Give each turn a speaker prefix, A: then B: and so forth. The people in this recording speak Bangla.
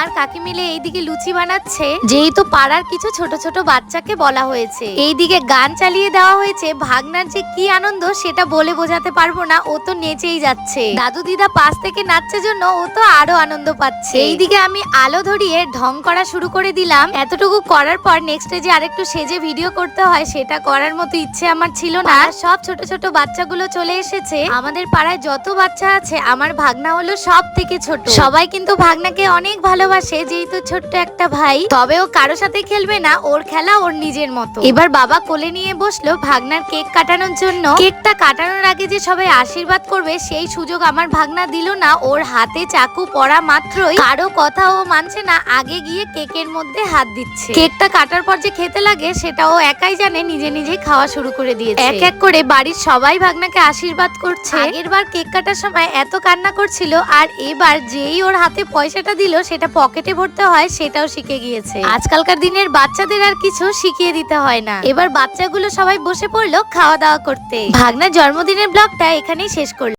A: আর কাকি মিলে এইদিকে লুচি বানাচ্ছে, যেহেতু পাড়ার কিছু ছোট ছোট বাচ্চাকে বলা হয়েছে। এইদিকে গান চালিয়ে দেওয়া হয়েছে। ভাগনার যে কি আনন্দ সেটা বলে বোঝাতে পারবো না, ও তো নেচেই যাচ্ছে। দাদু দিদা পাশ থেকে নাচছে জন্য ও তো আরো আনন্দ পাচ্ছে। এইদিকে আমি আলো ধরিয়ে ঢং করা শুরু করে দিলাম। এতটুকু করার পর নেক্সটে যে আরেকটু সেজে ভিডিও করতে হয় সেটা করার মতো ইচ্ছে আমার ছিল না। সব ছোট ছোট বাচ্চাগুলো চলে এসেছে। আমাদের পাড়ায় যত বাচ্চা আছে আমার ভাগনা হলো সব থেকে ছোট। সবাই কিন্তু ভাগনাকে অনেক ভালোবাসে, যেহেতু ছোট্ট একটা ভাই। তবে ও কারো সাথে খেলবে না, ওর খেলা ওর নিজের মতো। এবার বাবা কোলে নিয়ে বসলো ভাগনার কেক কাটানোর জন্য। কেকটা কাটানোর আগে যে সবাই আশীর্বাদ করবে সেই সুযোগ আমার ভাগনা দিল না। ওর হাতে চাকু পড়া মাত্রই কারো কথা ও মানছে না, আগে গিয়ে কেকের মধ্যে হাত দিচ্ছে। কেকটা কাটার পর যে খেতে লাগে সেটা ও একাই জানে, নিজে নিজেই খাওয়া শুরু করে দিয়েছে। এক এক করে বাড়ির সবাই ভাগনাকে আশীর্বাদ করছে। আগের বার কেক কাটার সময় এত কান্না করছিল, আর এবার যেই ওর হাতে পয়সাটা দিল সেটা পকেটে ভরতে হয় সেটাও শিখে গিয়েছে। আজকালকার দিনের বাচ্চাদের আর কিছু শিখিয়ে দিতে হয় না। এবার বাচ্চাগুলো সবাই বসে পড়লো খাওয়া দাওয়া করতে। ভাগনার জন্মদিনের ব্লগটা এখানেই শেষ করলাম।